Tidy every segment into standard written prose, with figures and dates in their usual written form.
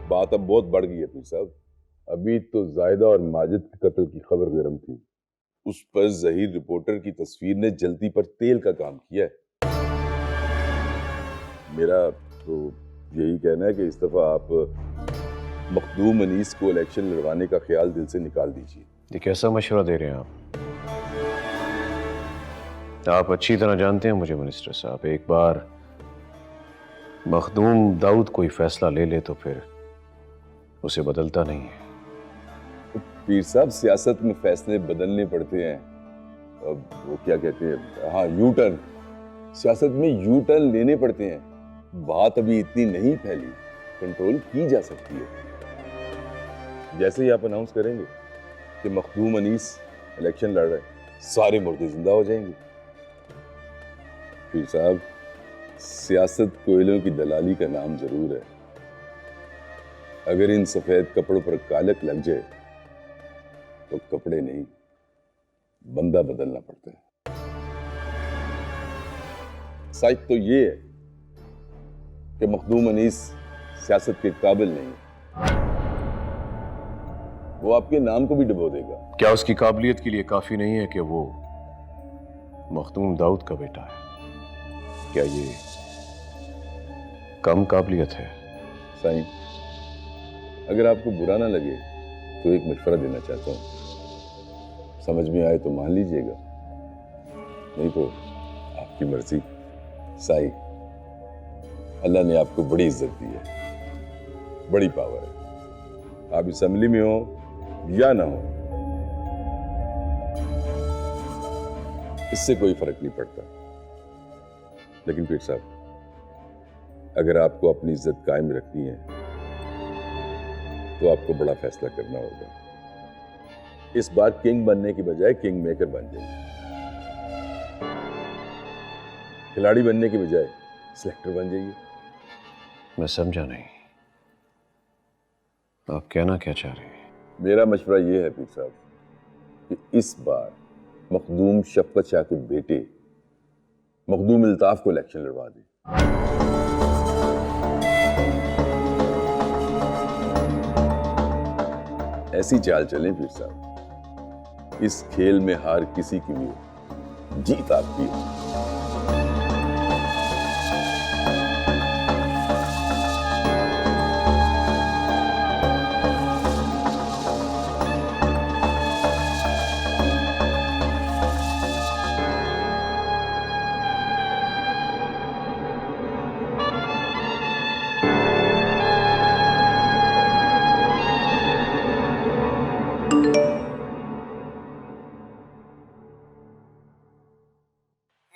बात अब बहुत बढ़ गई है पीर साहब। अभी तो जायदा और माजिद के कत्ल की खबर गर्म थी, उस पर ज़हीर रिपोर्टर की तस्वीर ने जल्दी पर तेल का काम किया है। मेरा तो यही कहना है कि इस दफा आप मखदूम अनीस को इलेक्शन लड़वाने का ख्याल दिल से निकाल दीजिए। ये कैसा मशवरा दे रहे हैं आप अच्छी तरह जानते हैं मुझे मिनिस्टर साहब, एक बार मखदूम दाऊद कोई फैसला ले ले तो फिर उसे बदलता नहीं है। तो पीर साहब, सियासत में फैसले बदलने पड़ते हैं। अब वो क्या कहते हैं, हाँ, यू टर्न। सियासत में यू टर्न लेने पड़ते हैं। बात अभी इतनी नहीं फैली, कंट्रोल की जा सकती है। जैसे ही आप अनाउंस करेंगे कि मखदूम अनीस इलेक्शन लड़ रहे हैं, सारे मुर्दे जिंदा हो जाएंगे। पीर साहब, सियासत कोयलों की दलाली का नाम जरूर है। अगर इन सफेद कपड़ों पर कालक लग जाए तो कपड़े नहीं, बंदा बदलना पड़ता है। सच तो ये है कि मखदूम अनीस सियासत के काबिल नहीं। वो आपके नाम को भी डुबो देगा। क्या उसकी काबिलियत के लिए काफी नहीं है कि वो मखदूम दाऊद का बेटा है? क्या ये कम काबिलियत है? साईं, अगर आपको बुरा ना लगे तो एक मशवरा देना चाहता हूँ। समझ में आए तो मान लीजिएगा, नहीं तो आपकी मर्जी। साईं, अल्लाह ने आपको बड़ी इज्जत दी है, बड़ी पावर है। आप असेंबली में हो या ना हो, इससे कोई फर्क नहीं पड़ता। लेकिन पीर साहब, अगर आपको अपनी इज्जत कायम रखनी है तो आपको बड़ा फैसला करना होगा। इस बार किंग बनने की बजाय किंग मेकर बन जाइए। खिलाड़ी बनने की बजाय सिलेक्टर बन जाइए। मैं समझा नहीं, आप कहना क्या चाह रहे हैं? मेरा मशवरा यह है पीर साहब कि इस बार मखदूम शफकत शाह के बेटे मखदूम इल्ताफ को इलेक्शन लड़वा दें। ऐसी चाल चलें पीर साहब, इस खेल में हार किसी की भी हो, जीत आपकी हो।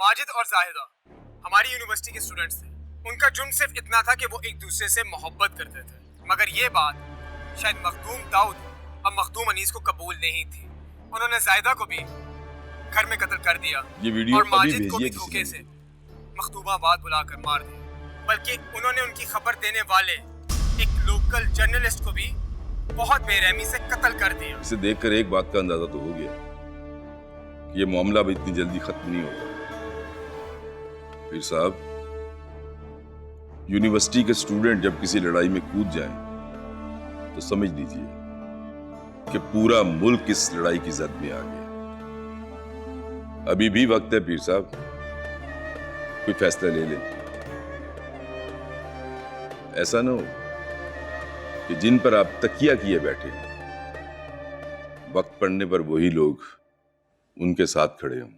माजिद और जाहिदा हमारी यूनिवर्सिटी के स्टूडेंट्स थे। उनका जुर्म सिर्फ इतना था कि वो एक दूसरे से मोहब्बत करते थे, मगर ये बात शायद मखदूम दाऊद और मखदूम अनीस को कबूल नहीं थी। उन्होंने जाहिदा को भी घर में कत्ल कर दिया और माजिद को भी धोखे से मखदूमाबाद बुलाकर मार दिया। बल्कि उन्होंने उनकी खबर देने वाले एक लोकल जर्नलिस्ट को भी बहुत बेरहमी से कत्ल कर दिया। इसे देखकर एक बात का अंदाजा तो हो गया कि ये मामला भी इतनी जल्दी खत्म नहीं होगा। पीर साहब, यूनिवर्सिटी के स्टूडेंट जब किसी लड़ाई में कूद जाएं, तो समझ लीजिए कि पूरा मुल्क इस लड़ाई की जद में आ गया। अभी भी वक्त है पीर साहब, कोई फैसला ले ले। ऐसा ना हो कि जिन पर आप तकिया किए बैठे, वक्त पड़ने पर वही लोग उनके साथ खड़े हों।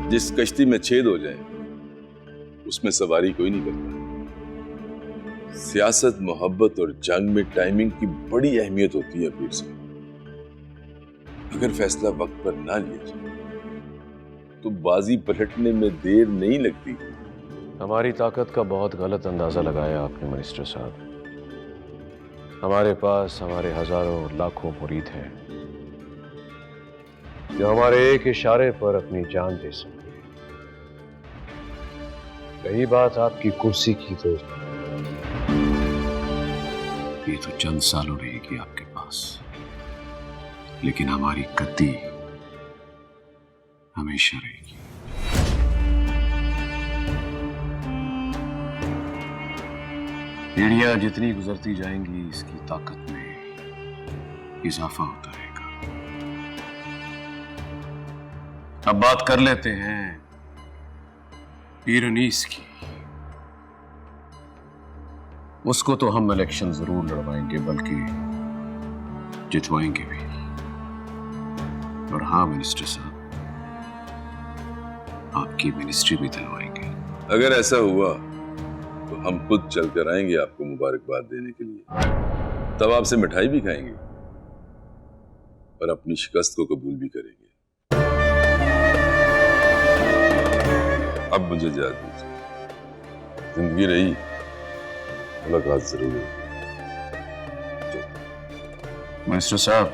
जिस कश्ती में छेद हो जाए उसमें सवारी कोई नहीं करता। सियासत, मोहब्बत और जंग में टाइमिंग की बड़ी अहमियत होती है पीर साहब। अगर फैसला वक्त पर ना लिया जाए तो बाजी पलटने में देर नहीं लगती। हमारी ताकत का बहुत गलत अंदाजा लगाया आपने मिनिस्टर साहब। हमारे पास हमारे हजारों लाखों मुरीद हैं जो हमारे एक इशारे पर अपनी जान दे सकते। रही बात आपकी कुर्सी की, तो ये तो चंद सालों रहेगी आपके पास, लेकिन हमारी गद्दी हमेशा रहेगी। पीढ़ियां जितनी गुजरती जाएंगी इसकी ताकत में इजाफा होता रहेगा। अब बात कर लेते हैं पीर अनीस की। उसको तो हम इलेक्शन जरूर लड़वाएंगे, बल्कि जितवाएंगे भी। और हाँ मिनिस्टर साहब, आपकी मिनिस्ट्री भी दिलवाएंगे। अगर ऐसा हुआ तो हम खुद चल कर आएंगे आपको मुबारकबाद देने के लिए। तब आपसे मिठाई भी खाएंगे और अपनी शिकस्त को कबूल भी करेंगे। अब मुझे याद दीजिए, जिंदगी रही मुलाकात जरूर होगी। मिनिस्टर साहब,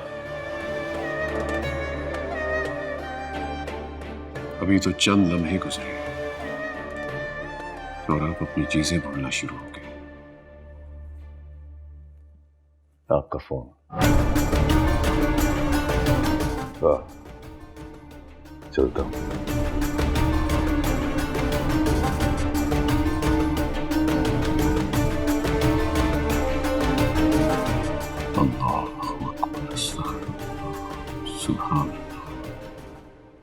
अभी तो चंद लम्हे गुजरे और आप अपनी चीजें भूलना शुरू हो गए। आपका फोन। वाह, चलता हूं।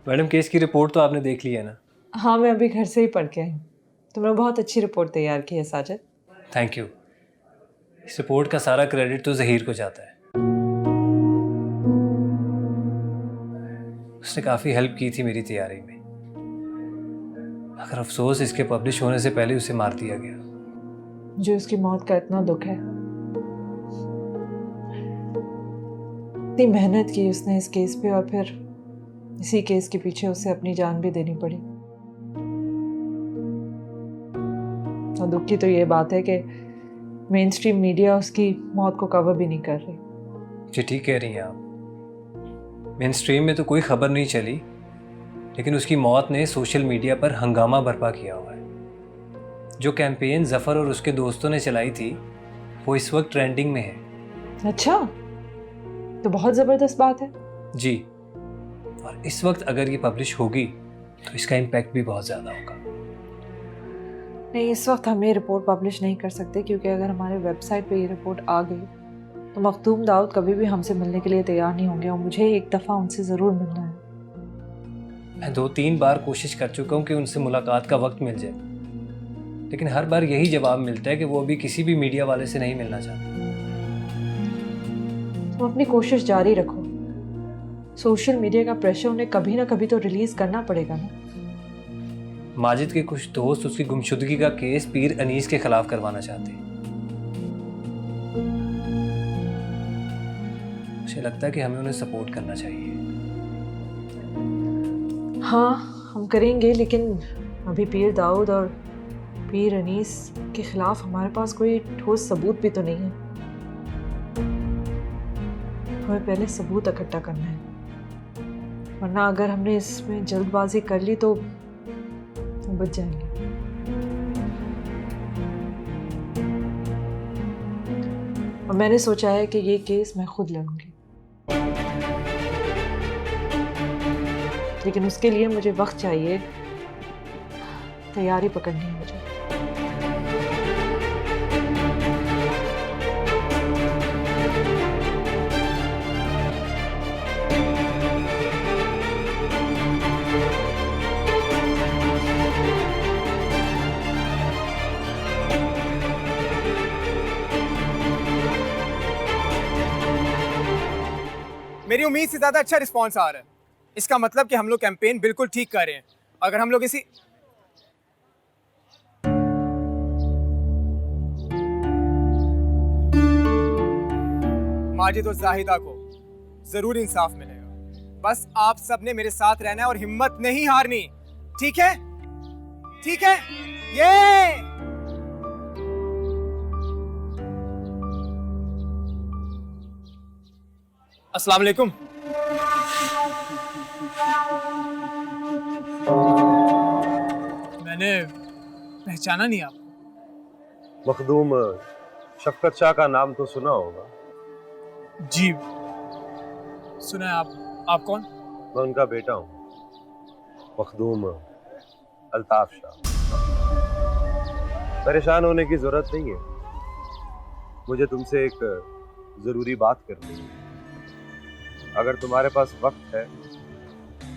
मैडम, केस की रिपोर्ट तो आपने देख ली है ना? हाँ, मैं अभी घर से ही पढ़ के आई हूँ। तुमने बहुत अच्छी रिपोर्ट तैयार की है साजिद। Thank you. इस रिपोर्ट का सारा क्रेडिट तो ज़हीर को जाता है। उसने काफ़ी हेल्प की थी मेरी तैयारी में, मगर अफसोस इसके पब्लिश होने से पहले उसे मार दिया गया। मुझे उसकी मौत का इतना दुख है। इतनी मेहनत की उसने इस केस पे और फिर इसी केस के पीछे उसे अपनी जान भी देनी पड़ी। और दुख की तो ये बात है कि मेन स्ट्रीम मीडिया उसकी मौत को कवर भी नहीं कर रही। जी ठीक कह रही हैं आप। मेन स्ट्रीम में तो कोई खबर नहीं चली, लेकिन उसकी मौत ने सोशल मीडिया पर हंगामा बर्पा किया हुआ है। जो कैंपेन जफ़र और उसके दोस्तों ने चलाई थी वो इस वक्त ट्रेंडिंग में है। अच्छा, तो बहुत ज़बरदस्त बात है। जी, और इस वक्त अगर ये पब्लिश होगी तो इसका इम्पैक्ट भी बहुत ज़्यादा होगा। नहीं, इस वक्त हम ये रिपोर्ट पब्लिश नहीं कर सकते, क्योंकि अगर हमारे वेबसाइट पे ये रिपोर्ट आ गई तो मखदूम दाऊद कभी भी हमसे मिलने के लिए तैयार नहीं होंगे और मुझे एक दफ़ा उनसे ज़रूर मिलना है। मैं 2-3 बार कोशिश कर चुका हूँ कि उनसे मुलाकात का वक्त मिल जाए, लेकिन हर बार यही जवाब मिलता है कि वो अभी किसी भी मीडिया वाले से नहीं मिलना चाहते। तुम अपनी कोशिश जारी रखो। सोशल मीडिया का प्रेशर उन्हें कभी ना कभी तो रिलीज़ करना पड़ेगा ना। माजिद के कुछ दोस्त उसकी गुमशुदगी का केस पीर अनीस के खिलाफ करवाना चाहते हैं। मुझे लगता है कि हमें उन्हें सपोर्ट करना चाहिए। हाँ, हम करेंगे, लेकिन अभी पीर दाऊद और पीर अनीस के खिलाफ हमारे पास कोई ठोस सबूत भी तो नहीं है। हमें पहले सबूत इकट्ठा करना है, वरना अगर हमने इसमें जल्दबाजी कर ली तो बच जाएंगे। और मैंने सोचा है कि ये केस मैं खुद लड़ूंगी, लेकिन उसके लिए मुझे वक्त चाहिए, तैयारी पकड़नी है मुझे। मेरी उम्मीद से ज़्यादा अच्छा रिस्पॉन्स आ रहा है। इसका मतलब कि हम लोग कैंपेन बिल्कुल ठीक कर रहे हैं। अगर हम लोग इसी माजिद और जाहिदा को जरूर इंसाफ मिलेगा। बस आप सब ने मेरे साथ रहना है और हिम्मत नहीं हारनी। ठीक है? ठीक है? ये अस्सलाम वालेकुम। मैंने पहचाना नहीं आपको। मखदूम शफकत शाह का नाम तो सुना होगा। जी सुना है। आप कौन? मैं उनका बेटा हूँ, मखदूम अल्ताफ शाह। परेशान होने की जरूरत नहीं है, मुझे तुमसे एक जरूरी बात करनी है। अगर तुम्हारे पास वक्त है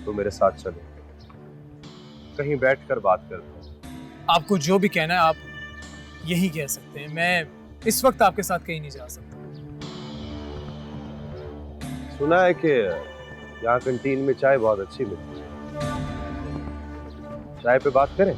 तो मेरे साथ चलो, कहीं बैठकर बात करते हैं। आपको जो भी कहना है आप यही कह सकते हैं। मैं इस वक्त आपके साथ कहीं नहीं जा सकता। सुना है कि यहाँ कैंटीन में चाय बहुत अच्छी मिलती है, चाय पे बात करें?